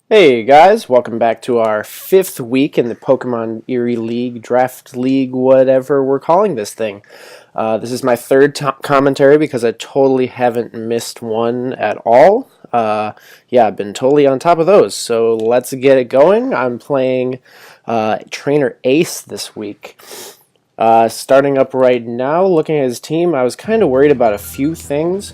Hey guys, welcome back to our 5th week in the Pokemon Erie League, Draft League, whatever we're calling this thing. This is my third commentary because I totally haven't missed one at all. Yeah, I've been totally on top of those, so let's get it going. I'm playing Trainer Ace this week. Starting up right now, looking at his team, I was kind of worried about a few things.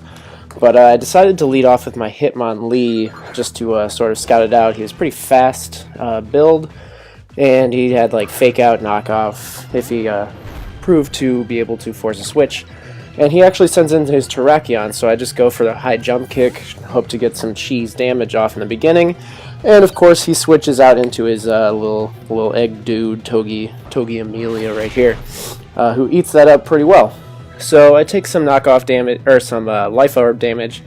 But I decided to lead off with my Hitmonlee just to sort of scout it out. He was pretty fast build, and he had like fake out knockoff if he proved to be able to force a switch. And he actually sends in his Terrakion, so I just go for the high jump kick, hope to get some cheese damage off in the beginning. And of course he switches out into his little egg dude, Togi Amelia right here, who eats that up pretty well. So I take some knockoff damage, or some life orb damage,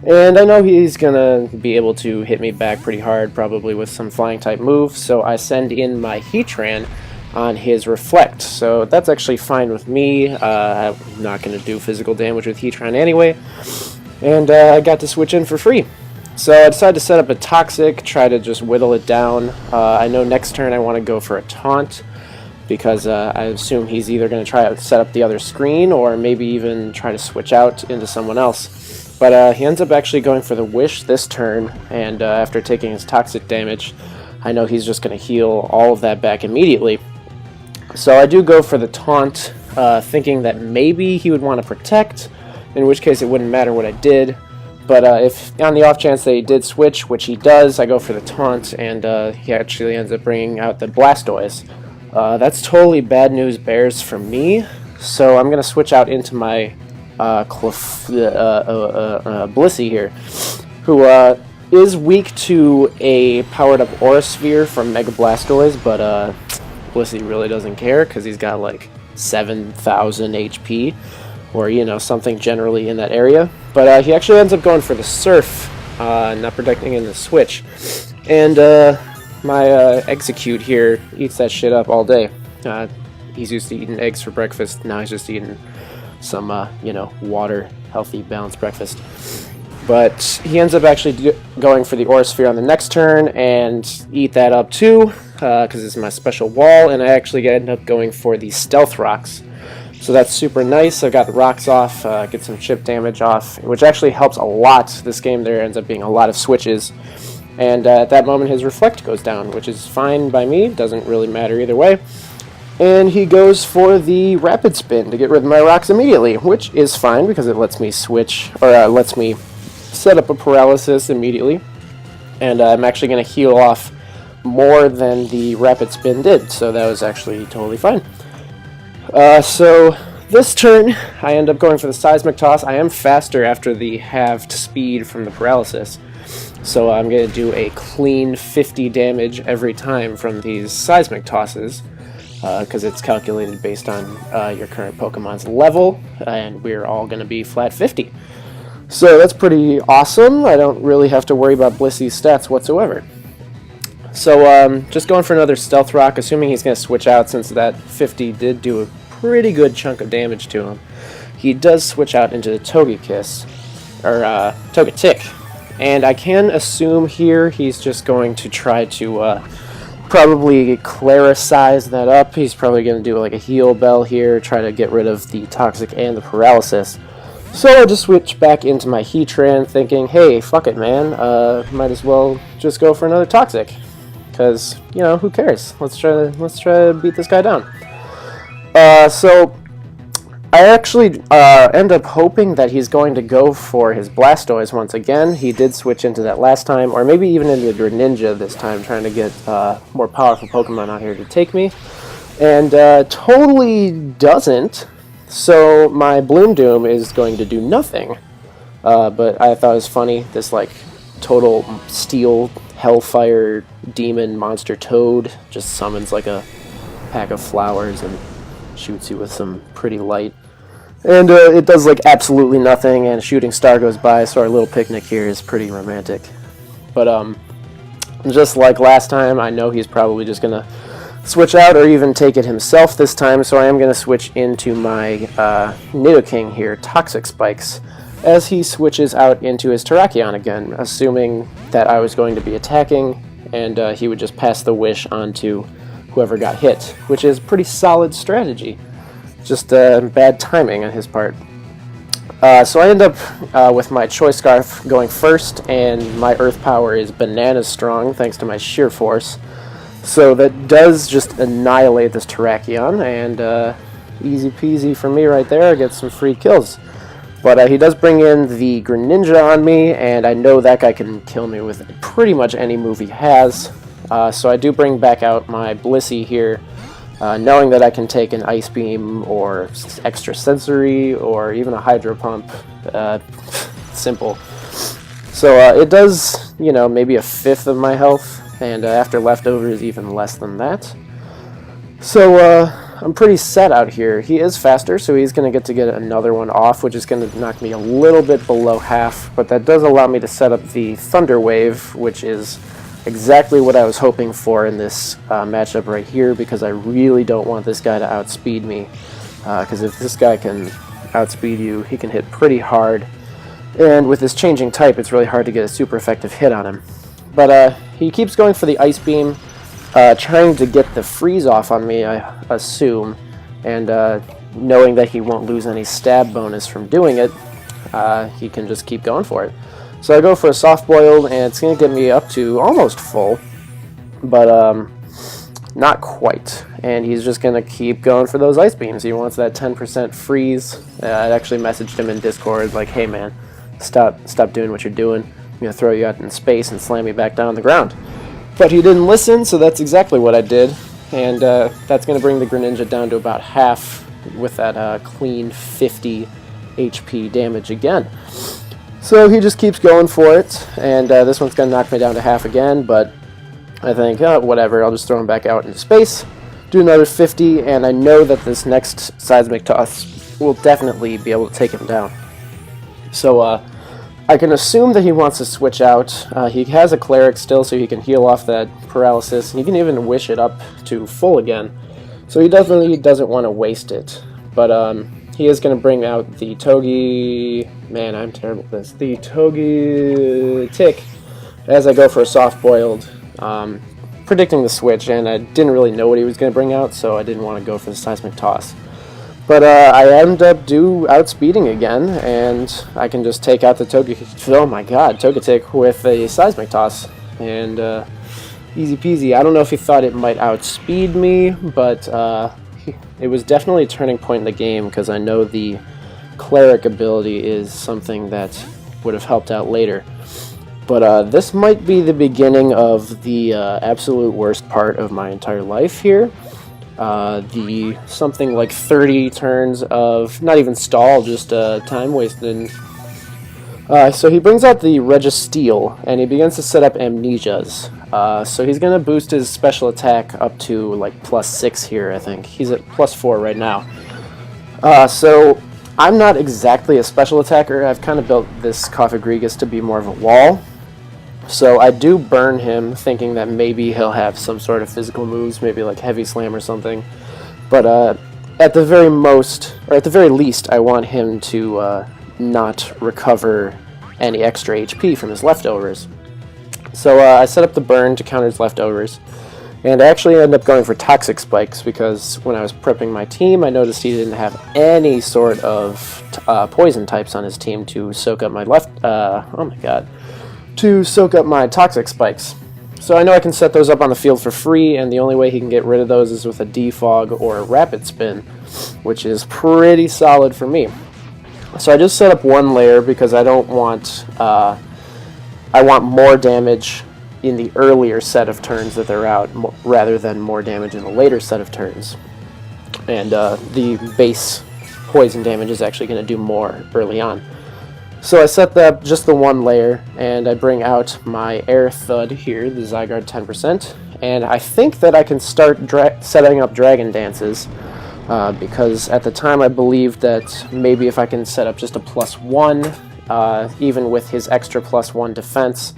and I know he's gonna be able to hit me back pretty hard, probably with some flying type move, so I send in my Heatran on his Reflect. So that's actually fine with me. I'm not gonna do physical damage with Heatran anyway, and I got to switch in for free. So I decided to set up a Toxic, try to just whittle it down. I know next turn I want to go for a Taunt, because I assume he's either going to try to set up the other screen or maybe even try to switch out into someone else. But he ends up actually going for the Wish this turn, and after taking his Toxic damage, I know he's just going to heal all of that back immediately. So I do go for the Taunt, thinking that maybe he would want to Protect, in which case it wouldn't matter what I did. But if on the off chance that he did switch, which he does, I go for the Taunt, and he actually ends up bringing out the Blastoise. That's totally bad news bears for me, so I'm going to switch out into my Blissey here, who is weak to a powered-up Aura Sphere from Mega Blastoise, but Blissey really doesn't care because he's got like 7,000 HP, or, you know, something generally in that area. But he actually ends up going for the Surf, not protecting in the switch, and my Execute here eats that shit up all day. He's used to eating eggs for breakfast. Now he's just eating some, you know, water, healthy, balanced breakfast. But he ends up actually going for the Aura Sphere on the next turn and eat that up too, because it's my special wall. And I actually end up going for the Stealth Rocks. So that's super nice. I got the rocks off, get some chip damage off, which actually helps a lot. This game there ends up being a lot of switches. And at that moment his Reflect goes down, which is fine by me, doesn't really matter either way. And he goes for the Rapid Spin to get rid of my rocks immediately, which is fine because it lets me switch, or lets me set up a Paralysis immediately. And I'm actually going to heal off more than the Rapid Spin did, so that was actually totally fine. So this turn I end up going for the Seismic Toss. I am faster after the halved speed from the Paralysis. So I'm going to do a clean 50 damage every time from these Seismic Tosses, because it's calculated based on your current Pokemon's level, and we're all going to be flat 50. So that's pretty awesome. I don't really have to worry about Blissey's stats whatsoever. So just going for another Stealth Rock, assuming he's going to switch out since that 50 did do a pretty good chunk of damage to him. He does switch out into the Togekiss, or Togetic. And I can assume here he's just going to try to probably Claricize that up. He's probably going to do like a Heal Bell here, try to get rid of the Toxic and the Paralysis. So I just switch back into my Heatran thinking, hey, fuck it, man. Might as well just go for another Toxic. Because, you know, who cares? Let's try to beat this guy down. So I actually end up hoping that he's going to go for his Blastoise once again. He did switch into that last time, or maybe even into Greninja this time, trying to get more powerful Pokemon out here to take me. And totally doesn't, so my Bloom Doom is going to do nothing. But I thought it was funny, this like total steel hellfire demon monster toad just summons like a pack of flowers and shoots you with some pretty light. And it does like absolutely nothing, and a shooting star goes by, so our little picnic here is pretty romantic. But just like last time, I know he's probably just going to switch out or even take it himself this time, so I am going to switch into my Nidoking here, Toxic Spikes, as he switches out into his Terrakion again, assuming that I was going to be attacking. and he would just pass the wish on to whoever got hit, which is pretty solid strategy. Just bad timing on his part. So I end up with my Choice Scarf going first, and my Earth Power is bananas strong thanks to my Sheer Force. So that does just annihilate this Terrakion, and easy peasy for me right there. I get some free kills. But he does bring in the Greninja on me, and I know that guy can kill me with pretty much any move he has. So I do bring back out my Blissey here, knowing that I can take an Ice Beam or Extra Sensory or even a Hydro Pump. Simple. So it does, you know, maybe a fifth of my health, and after leftovers even less than that. So I'm pretty set out here. He is faster, so he's going to get another one off, which is going to knock me a little bit below half, but that does allow me to set up the Thunder Wave, which is exactly what I was hoping for in this matchup right here, because I really don't want this guy to outspeed me, because if this guy can outspeed you, he can hit pretty hard, and with his changing type, it's really hard to get a super effective hit on him. But he keeps going for the Ice Beam, trying to get the freeze off on me, I assume, and knowing that he won't lose any stab bonus from doing it, he can just keep going for it. So I go for a Soft Boiled, and it's going to get me up to almost full, but not quite. And he's just going to keep going for those Ice Beams. He wants that 10% freeze. I actually messaged him in Discord, like, hey man, stop doing what you're doing. I'm going to throw you out in space and slam you back down on the ground. But he didn't listen, so that's exactly what I did. And that's going to bring the Greninja down to about half with that clean 50 HP damage again. So he just keeps going for it, and this one's going to knock me down to half again, but I think, whatever, I'll just throw him back out into space, do another 50, and I know that this next Seismic Toss will definitely be able to take him down. So I can assume that he wants to switch out. He has a Cleric still, so he can heal off that paralysis, and he can even wish it up to full again. So he definitely doesn't want to waste it, but he is going to bring out the Togi... Man, I'm terrible at this. The Togetic as I go for a Soft Boiled, predicting the switch, and I didn't really know what he was going to bring out, so I didn't want to go for the Seismic Toss. But I end up outspeeding again, and I can just take out the Togetic with a Seismic Toss, and easy peasy. I don't know if he thought it might outspeed me, but it was definitely a turning point in the game, because I know the Cleric ability is something that would have helped out later. But this might be the beginning of the absolute worst part of my entire life here. The something like 30 turns of, not even stall, just time wasted. So he brings out the Registeel, and he begins to set up Amnesias. So he's going to boost his special attack up to like +6 here, I think. He's at +4 right now. So I'm not exactly a special attacker. I've kind of built this Coffagrigus to be more of a wall. So I do burn him, thinking that maybe he'll have some sort of physical moves, maybe like Heavy Slam or something. But at the very least, I want him to not recover any extra HP from his leftovers. So I set up the burn to counter his leftovers, and I actually ended up going for Toxic Spikes, because when I was prepping my team, I noticed he didn't have any sort of poison types on his team to soak up my to soak up my Toxic Spikes. So I know I can set those up on the field for free, and the only way he can get rid of those is with a Defog or a Rapid Spin, which is pretty solid for me. So I just set up one layer because I don't want, I want more damage in the earlier set of turns that they're out, rather than more damage in the later set of turns. And the base poison damage is actually going to do more early on. So I set up just the one layer, and I bring out my Air Thud here, the Zygarde 10%, and I think that I can start setting up Dragon Dances, because at the time I believed that maybe if I can set up just a +1, even with his extra +1 defense,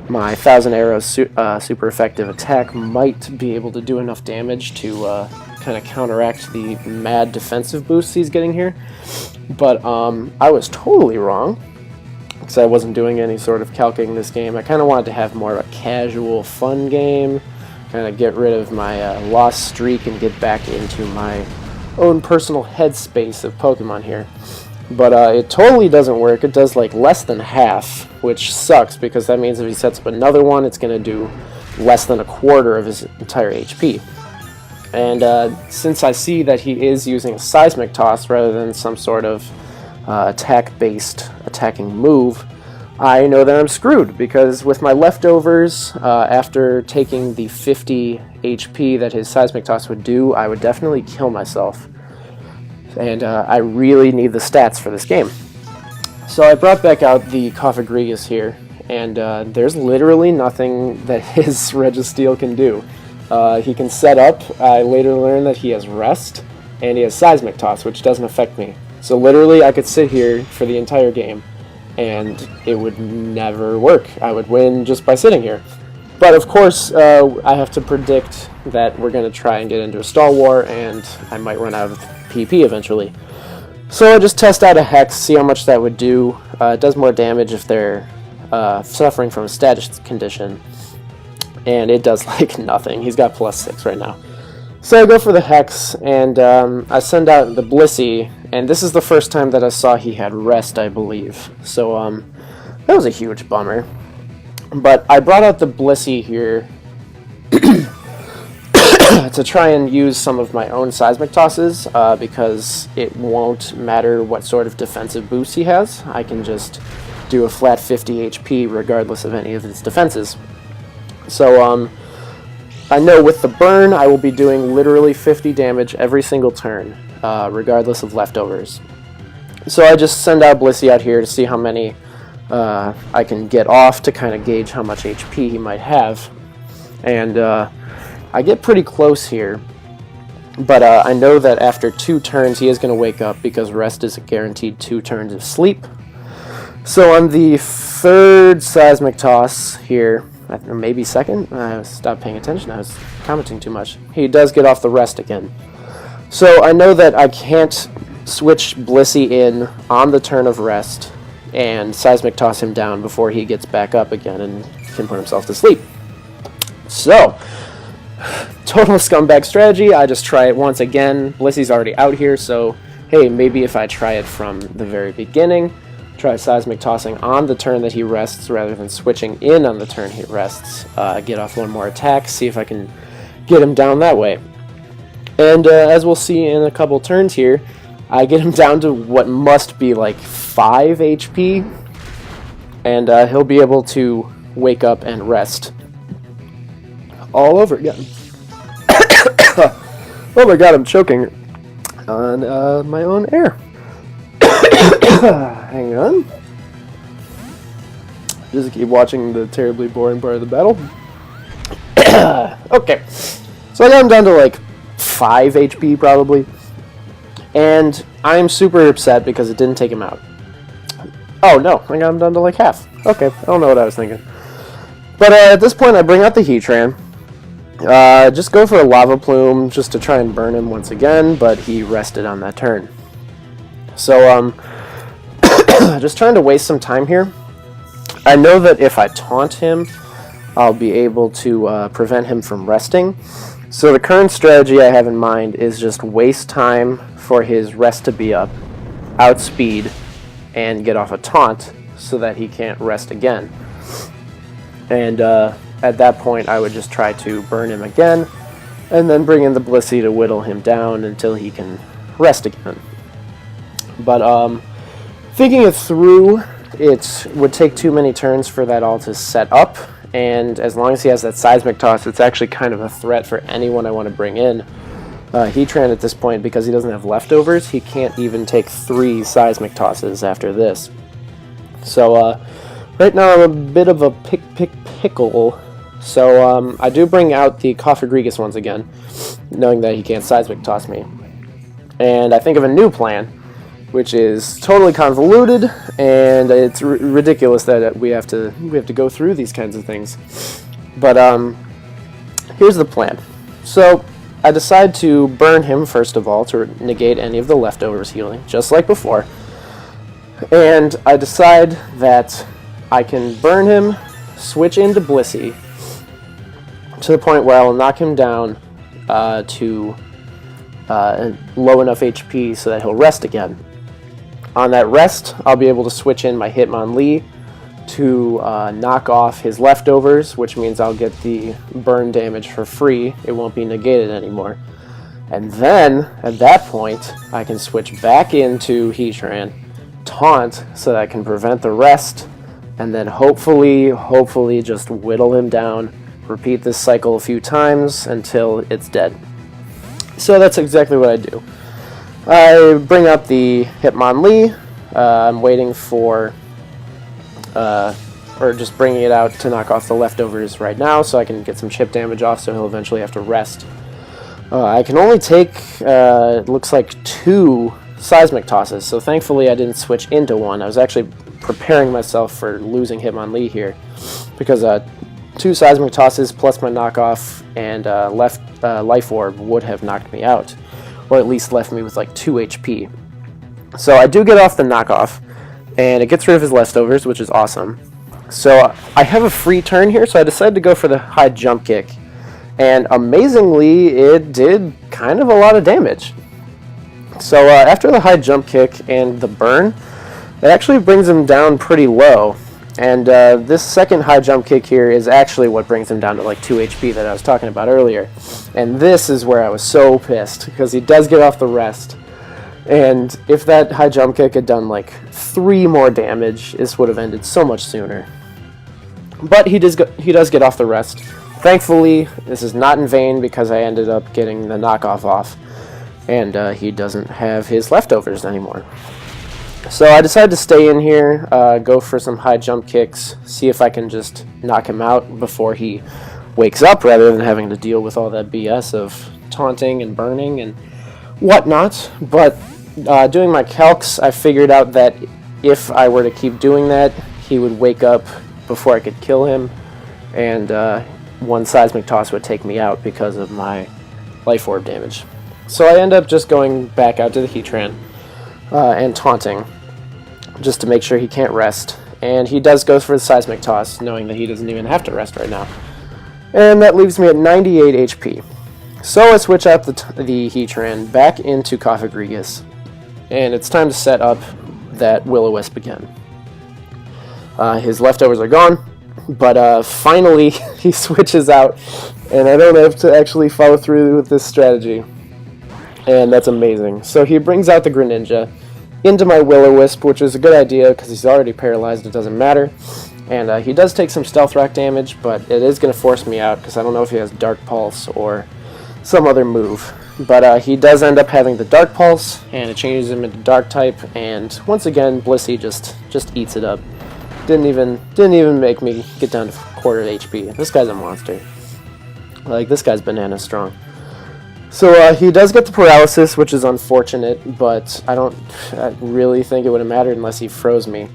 my 1000 Arrows super effective attack might be able to do enough damage to kind of counteract the mad defensive boosts he's getting here. But I was totally wrong. because I wasn't doing any sort of calcing this game. I kind of wanted to have more of a casual, fun game, kind of get rid of my lost streak and get back into my own personal headspace of Pokemon here. But it totally doesn't work. It does like less than half, which sucks because that means if he sets up another one, it's going to do less than a quarter of his entire HP. And since I see that he is using a Seismic Toss rather than some sort of attack-based attacking move, I know that I'm screwed, because with my leftovers, after taking the 50 HP that his Seismic Toss would do, I would definitely kill myself. And I really need the stats for this game. So I brought back out the Cofagrigus here, and there's literally nothing that his Registeel can do. He can set up. I later learned that he has Rest, and he has Seismic Toss, which doesn't affect me. So literally I could sit here for the entire game, and it would never work. I would win just by sitting here. But of course, I have to predict that we're going to try and get into a Stall War, and I might run out of PP eventually. So I'll just test out a Hex, see how much that would do. It does more damage if they're suffering from a status condition, and it does like nothing. He's got +6 right now. So I go for the Hex, and I send out the Blissey, and this is the first time that I saw he had Rest, I believe. So that was a huge bummer. But I brought out the Blissey here to try and use some of my own Seismic Tosses, because it won't matter what sort of defensive boost he has. I can just do a flat 50 HP regardless of any of his defenses. So I know with the burn, I will be doing literally 50 damage every single turn, regardless of leftovers. So I just send out Blissey out here to see how many I can get off to kind of gauge how much HP he might have. And I get pretty close here, but I know that after 2 turns he is going to wake up, because Rest is a guaranteed 2 turns of sleep. So on the 3rd Seismic Toss here, or maybe 2nd, I stopped paying attention, I was commenting too much, he does get off the Rest again. So I know that I can't switch Blissey in on the turn of Rest and Seismic Toss him down before he gets back up again and can put himself to sleep. So, total scumbag strategy. I just try it once again. Blissey's already out here, so hey, maybe if I try it from the very beginning, try Seismic Tossing on the turn that he rests rather than switching in on the turn he rests, get off one more attack, see if I can get him down that way. And as we'll see in a couple turns here, I get him down to what must be like 5 HP, and he'll be able to wake up and rest all over again. Oh my god, I'm choking on my own air. Hang on. Just keep watching the terribly boring part of the battle. Okay, so I got him down to like 5 HP probably, and I'm super upset because it didn't take him out. Oh no, I got him down to like half. Okay, I don't know what I was thinking. But at this point I bring out the Heatran. Just go for a Lava Plume just to try and burn him once again, but he rested on that turn. So just trying to waste some time here. I know that if I taunt him, I'll be able to prevent him from resting. So the current strategy I have in mind is just waste time for his rest to be up, outspeed, and get off a taunt so that he can't rest again. And at that point I would just try to burn him again, and then bring in the Blissey to whittle him down until he can rest again. But thinking it through, it would take too many turns for that all to set up, and as long as he has that Seismic Toss, it's actually kind of a threat for anyone I want to bring in. Heatran at this point, because he doesn't have leftovers, he can't even take 3 Seismic Tosses after this. So right now I'm a bit of a pickle. So I do bring out the Cofagrigus once again, knowing that he can't Seismic Toss me. And I think of a new plan, which is totally convoluted, and it's ridiculous that we have to go through these kinds of things. But here's the plan. So I decide to burn him first of all to negate any of the leftovers healing, just like before. And I decide that I can burn him, switch into Blissey, to the point where I will knock him down to low enough HP so that he'll rest again. On that rest, I'll be able to switch in my Hitmonlee to knock off his leftovers, which means I'll get the burn damage for free. It won't be negated anymore. And then, at that point, I can switch back into Heatran, taunt, so that I can prevent the rest, and then hopefully just whittle him down, repeat this cycle a few times until it's dead. So that's exactly what I do. I bring up the Hitmonlee. I'm waiting for, or just bringing it out to knock off the leftovers right now so I can get some chip damage off so he'll eventually have to rest. I can only take, it looks like 2 Seismic Tosses, so thankfully I didn't switch into one. I was actually preparing myself for losing Hitmonlee here, because 2 Seismic Tosses plus my knockoff and Life Orb would have knocked me out, or at least left me with like 2 HP. So I do get off the knockoff, and it gets rid of his leftovers, which is awesome. So I have a free turn here, so I decided to go for the high jump kick. And amazingly, it did kind of a lot of damage. So after the high jump kick and the burn, it actually brings him down pretty low. And this second high jump kick here is actually what brings him down to like 2 HP that I was talking about earlier. And this is where I was so pissed, because he does get off the rest. And if that high jump kick had done like 3 more damage, this would have ended so much sooner. But he does get off the rest. Thankfully, this is not in vain, because I ended up getting the knockoff off, and he doesn't have his leftovers anymore. So I decided to stay in here, go for some high jump kicks, see if I can just knock him out before he wakes up, rather than having to deal with all that BS of taunting and burning and whatnot. But doing my calcs, I figured out that if I were to keep doing that, he would wake up before I could kill him, and one Seismic Toss would take me out because of my Life Orb damage. So I end up just going back out to the Heatran and taunting, just to make sure he can't rest. And he does go for the Seismic Toss, knowing that he doesn't even have to rest right now. And that leaves me at 98 HP. So I switch out the Heatran back into Cofagrigus, and it's time to set up that Will-O-Wisp again. His leftovers are gone, but finally he switches out, and I don't have to actually follow through with this strategy, and that's amazing. So he brings out the Greninja into my Will-O-Wisp, which is a good idea because he's already paralyzed, it doesn't matter. And he does take some Stealth Rock damage, but it is going to force me out because I don't know if he has Dark Pulse or some other move. But he does end up having the Dark Pulse, and it changes him into Dark type, and once again Blissey just eats it up. Didn't even make me get down to quarter HP. This guy's a monster. Like, this guy's banana strong. So he does get the paralysis, which is unfortunate, but I really think it would have mattered unless he froze me.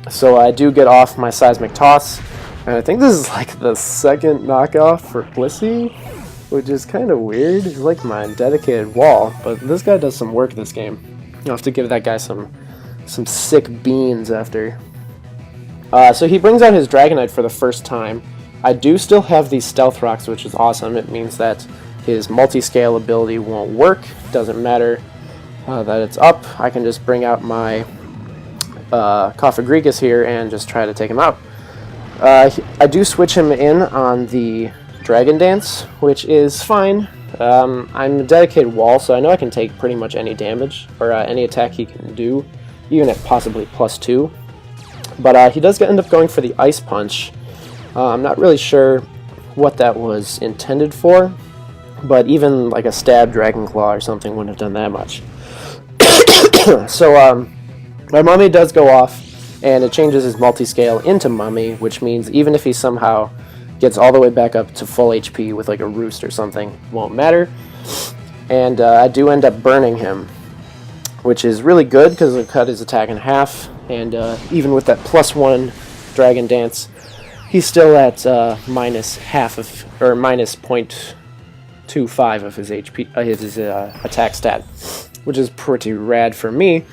So I do get off my Seismic Toss, and I think this is like the second knockoff for Blissey, which is kind of weird. He's like my dedicated wall, but this guy does some work this game. You'll have to give that guy some sick beans after. So he brings out his Dragonite for the first time. I do still have these Stealth Rocks, which is awesome. It means that his multi-scale ability won't work. Doesn't matter that it's up. I can just bring out my Cofagrigus here and just try to take him out. I do switch him in on the Dragon Dance, which is fine. I'm a dedicated wall, so I know I can take pretty much any damage, or any attack he can do, even at possibly +2. But he does end up going for the Ice Punch. I'm not really sure what that was intended for, but even like a stab Dragon Claw or something wouldn't have done that much. So my Mummy does go off, and it changes his multi-scale into Mummy, which means even if he somehow gets all the way back up to full HP with like a Roost or something, won't matter. And I do end up burning him, which is really good because it'll cut his attack in half, and even with that +1 Dragon Dance, he's still at minus half of, or minus 0.25 of his HP, his attack stat, which is pretty rad for me.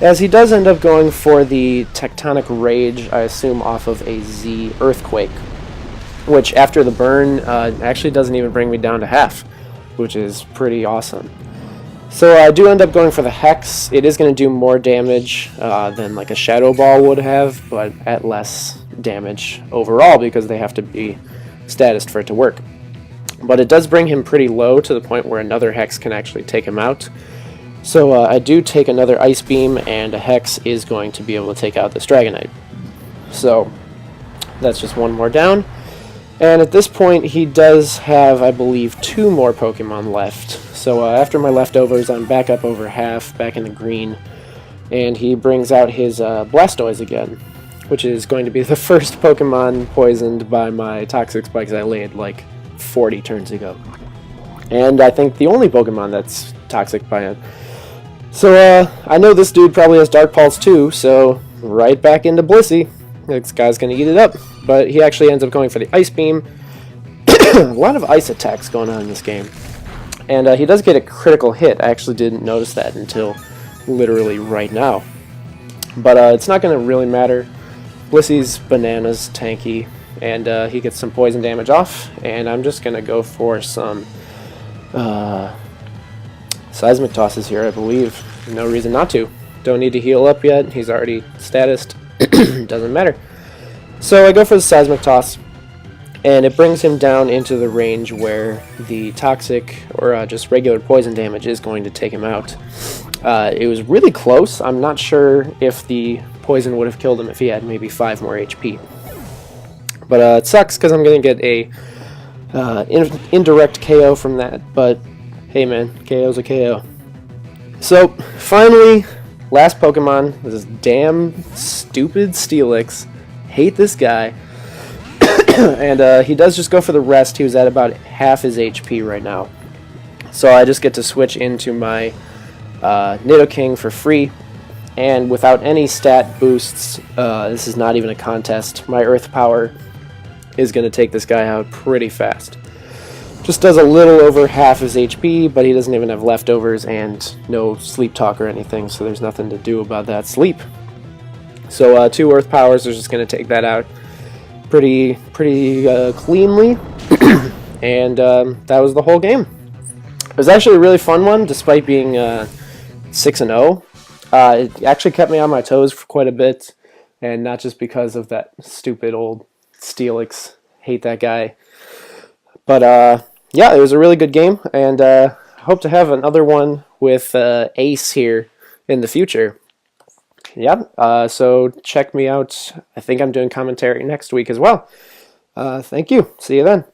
as he does end up going for the Tectonic Rage, I assume off of a Z Earthquake, which after the burn actually doesn't even bring me down to half, which is pretty awesome. So I do end up going for the Hex. It is going to do more damage than like a Shadow Ball would have, but at less damage overall because they have to be statused for it to work. But it does bring him pretty low to the point where another Hex can actually take him out. So I do take another Ice Beam, and a Hex is going to be able to take out this Dragonite. So that's just one more down. And at this point, he does have, I believe, 2 more Pokemon left. So after my leftovers, I'm back up over half, back in the green. And he brings out his Blastoise again, which is going to be the first Pokemon poisoned by my Toxic Spikes I laid like 40 turns ago. And I think the only Pokemon that's toxic by it. So I know this dude probably has Dark Pulse too, so right back into Blissey. This guy's going to eat it up. But he actually ends up going for the Ice Beam. A lot of ice attacks going on in this game. And he does get a critical hit. I actually didn't notice that until literally right now. But it's not going to really matter. Blissey's bananas tanky. And he gets some poison damage off. And I'm just going to go for some Seismic Tosses here, I believe. No reason not to. Don't need to heal up yet. He's already statused. Doesn't matter. So I go for the Seismic Toss, and it brings him down into the range where the toxic or just regular poison damage is going to take him out. It was really close. I'm not sure if the poison would have killed him if he had maybe 5 more HP. But it sucks because I'm going to get a indirect KO from that, but hey man, KO's a KO. So finally, last Pokemon, this damn stupid Steelix. Hate this guy. And he does just go for the rest. He was at about half his HP right now. So I just get to switch into my Nidoking for free. And without any stat boosts, this is not even a contest. My Earth Power is going to take this guy out pretty fast. Just does a little over half his HP, but he doesn't even have leftovers and no Sleep Talk or anything, so there's nothing to do about that sleep. So 2 Earth Powers are just going to take that out pretty cleanly. And that was the whole game. It was actually a really fun one, despite being 6-0. It actually kept me on my toes for quite a bit, and not just because of that stupid old Steelix. Hate that guy. But yeah, it was a really good game, and hope to have another one with Ace here in the future. Yeah, so check me out. I think I'm doing commentary next week as well. Thank you. See you then.